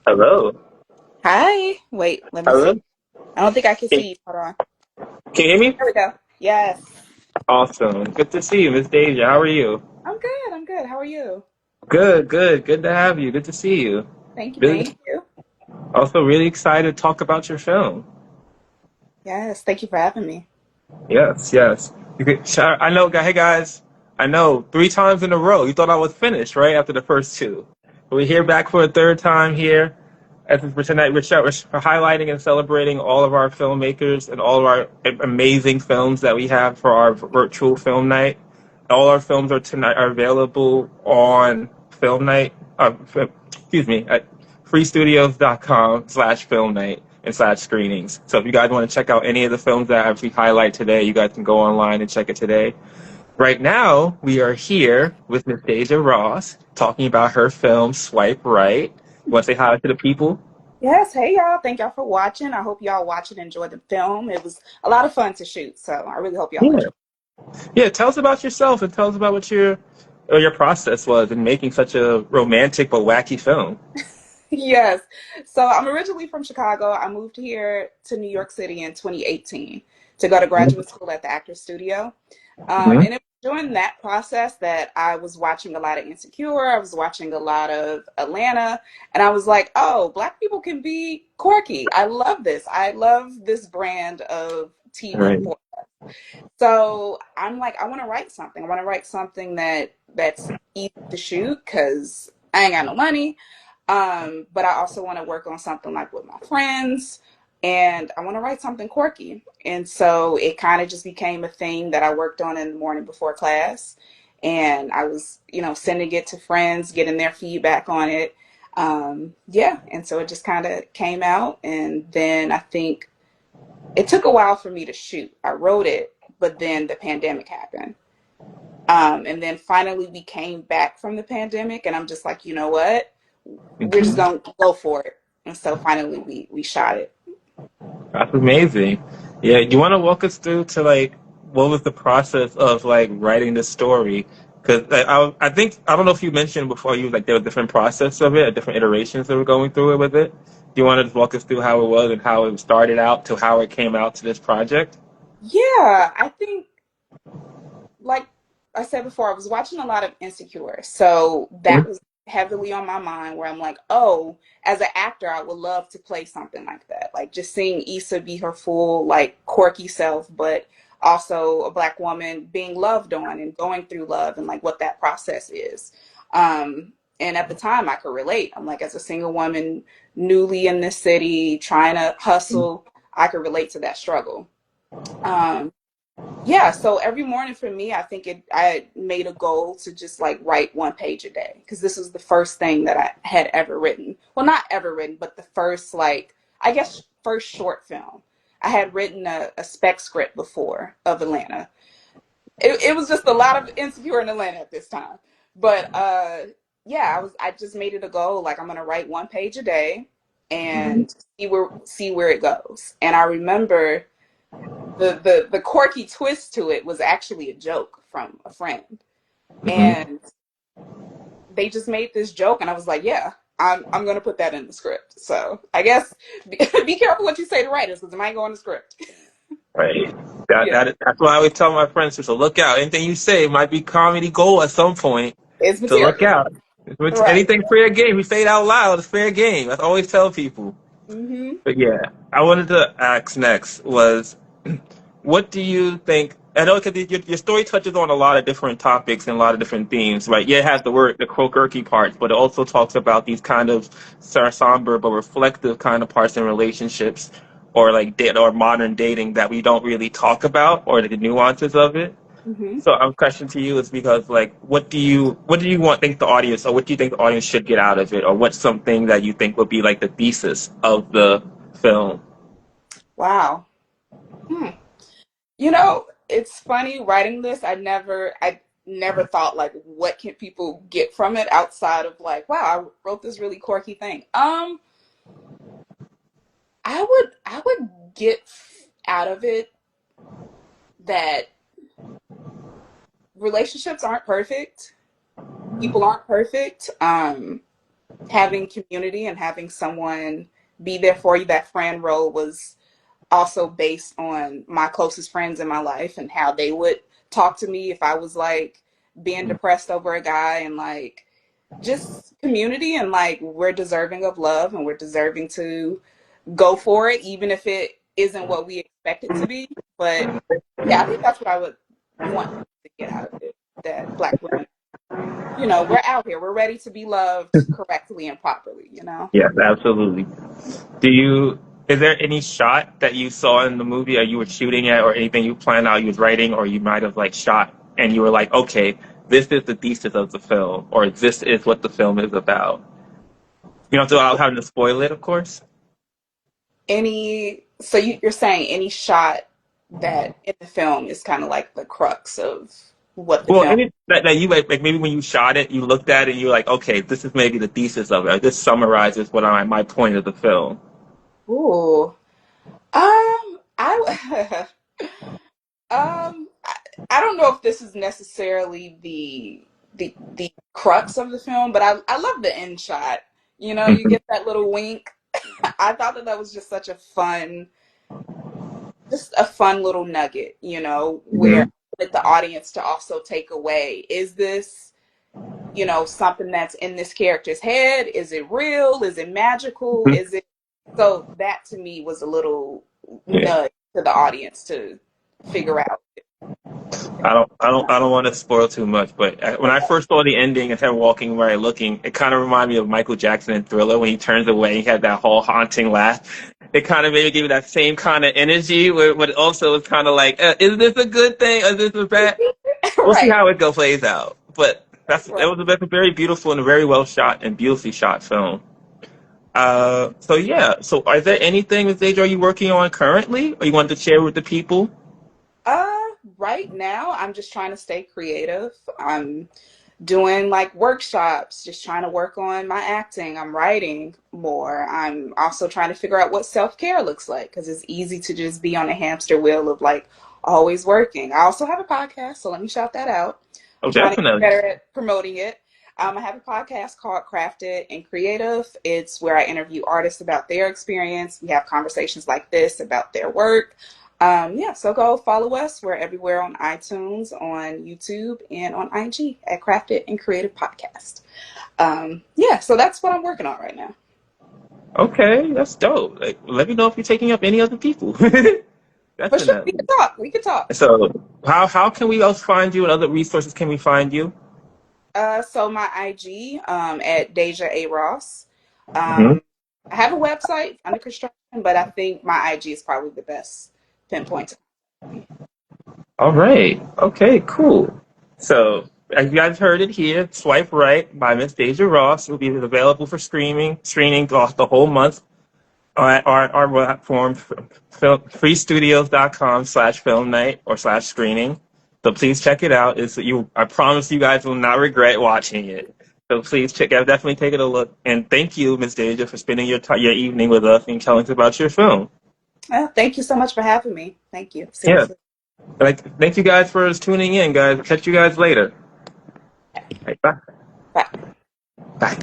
Hello. Hi. Wait, let me see. Hello. I don't think I can Can, see you. Hold on. can you hear me? There we go. Yes. Awesome. Good to see you, Miss Deja. How are you? I'm good. I'm good. How are you? Good, good. Good to have you. Good to see you. Thank you. Really, Thank you. also really excited to talk about your film. Yes. Thank you for having me. Yes, yes. I know, hey guys. I know 3 times in a row. You thought I was finished, right? After the first two. But we're here back for a third time here. As for tonight, we're highlighting and celebrating all of our filmmakers and all of our amazing films that we have for our virtual film night. All our films are available on Film Night. Excuse me, at freestudios.com/film night and slash screenings. So if you guys want to check out any of the films that we highlight today, you guys can go online and check it today. Right now, we are here with Miss Deja Ross talking about her film Swipe Right. You want to say hi to the people? Yes. Hey, y'all. Thank y'all for watching. I hope y'all watch and enjoy the film. It was a lot of fun to shoot, so I really hope y'all Yeah. enjoy. Yeah, tell us about yourself and tell us about what your process was in making such a romantic but wacky film. Yes. So I'm originally from Chicago. I moved here to New York City in 2018 to go to graduate school at the Actors Studio. Mm-hmm. And it was during that process that I was watching a lot of Insecure. I was watching a lot of Atlanta. And I was like, oh, Black people can be quirky. I love this. I love this brand of TV Right. for. So I'm like, I want to write something. I want to write something that's easy to shoot because I ain't got no money. But I also want to work on something like with my friends, and I want to write something quirky. And so it kind of just became a thing that I worked on in the morning before class. And I was, sending it to friends, getting their feedback on it. Yeah. And so it just kind of came out. And then I think it took a while for me to shoot. I wrote it, but then the pandemic happened. And then finally we came back from the pandemic, and I'm just like, you know what? We're just Mhm. gonna go for it. And so finally we shot it. That's amazing. Yeah, you want to walk us through to like what was the process of like writing this story? Because I think I don't know if you mentioned before you like there were different process of it, different iterations that were going through it with it. Do you want to just walk us through how it was and how it started out to how it came out to this project? Yeah, I think, like I said before, I was watching a lot of Insecure. So that was heavily on my mind where I'm like, oh, as an actor, I would love to play something like that. Like just seeing Issa be her full, like quirky self, but also a Black woman being loved on and going through love and like what that process is. And at the time I could relate. I'm like, as a single woman, newly in this city, trying to hustle, I could relate to that struggle. Um, yeah, so every morning for me, I made a goal to just like write one page a day because this was the first thing that I had ever written. Well, not ever written, but the first like I guess first short film. I had written a spec script before of Atlanta. It was just a lot of insecure in Atlanta at this time. But yeah, I just made it a goal like I'm gonna write one page a day Mhm. and see where it goes. And I remember the quirky twist to it was actually a joke from a friend, Mhm. and they just made this joke, and I was like, yeah, I'm gonna put that in the script. So I guess be careful what you say to writers because it might go in the script. Right. Yeah, That's why I always tell my friends to look out. Anything you say might be comedy gold at some point. it's So look material, out. If it's right? anything fair game, you say it out loud. It's fair game. I always tell people. Mm-hmm. But yeah, I wanted to ask next was, what do you think? I know because your story touches on a lot of different topics and a lot of different themes, right? Yeah, it has the quirky parts, but it also talks about these kind of somber but reflective kind of parts in relationships, or like or modern dating that we don't really talk about, or the nuances of it. Mm-hmm. So our question to you is because like what do you want think the audience or what do you think the audience should get out of it or what's something that you think would be like the thesis of the film? Wow. Hmm. It's funny writing this. I never thought like what can people get from it outside of like, wow, I wrote this really quirky thing. I would get out of it that relationships aren't perfect. People aren't perfect. having community and having someone be there for you. That friend role was also based on my closest friends in my life and how they would talk to me if I was like being depressed over a guy, and like just community, and like we're deserving of love and we're deserving to go for it even if it isn't what we expect it to be. But yeah, I think that's what I would want to get out of it, that Black women, we're out here, we're ready to be loved correctly and properly. Yes, absolutely. Do you? Is there any shot that you saw in the movie, or you were shooting at, or anything you planned out you was writing, or you might have like shot, and you were like, okay, this is the thesis of the film, or this is what the film is about? You don't have to without having to spoil it, of course. So you're saying any shot that in the film is kind of like the crux of what the Well, film. any that you like maybe when you shot it, you looked at it, and you're like, okay, this is maybe the thesis of it. Or this summarizes what my point of the film. Ooh. I um I don't know if this is necessarily the crux of the film, but I love the end shot. You Mhm. get that little wink. I thought that was just a fun little nugget, where Mhm. let the audience to also take away, is this, something that's in this character's head? Is it real? Is it magical? Mhm. Is it so that to me was a little Yeah. nudge to the audience to figure out. I don't want to spoil too much, but when I first saw the ending and him walking away looking, it kind of reminded me of Michael Jackson in Thriller when he turns away, he had that whole haunting laugh. It kind of maybe gave me that same kind of energy, but also it's kind of like, is this a good thing or is this a bad? We'll see Right, how it plays out. But right. that's a very beautiful and very well shot and beautifully shot film. So yeah. So are there anything, Ms. Deja, are you working on currently, or you want to share with the people? Uh, right now I'm just trying to stay creative. I'm doing like workshops, just trying to work on my acting. I'm writing more. I'm also trying to figure out what self-care looks like, because it's easy to just be on a hamster wheel of like always working. I also have a podcast, so let me shout that out. Oh, I'm trying to get definitely. better at promoting it. I have a podcast called Crafted and Creative. It's where I interview artists about their experience. We have conversations like this about their work. Yeah, so go follow us. We're everywhere on iTunes, on YouTube, and on IG at Crafted and Creative Podcast. Yeah, so that's what I'm working on right now. Okay, that's dope. Like, let me know if you're taking up any other people. For sure, we Definitely. could talk. We could talk. So, how can we else find you, and other resources can we find you? So my IG at Deja A Ross. Hmm. Um, I have a website under construction, but I think my IG is probably the best pinpoint. All right. Okay. Cool. So, as you guys heard it here, Swipe Right by Miss Deja Ross will be available for streaming throughout the whole month on our platform, freestudios.com/film night or /screening. So please check it out. I promise you guys will not regret watching it. So please definitely take it a look. And thank you, Ms. Deja, for spending your evening with us and telling us about your film. Well, thank you so much for having me. Thank you. Yeah. Seriously. Thank you guys for tuning in, guys. Catch you guys later. Right, bye. Bye. Bye.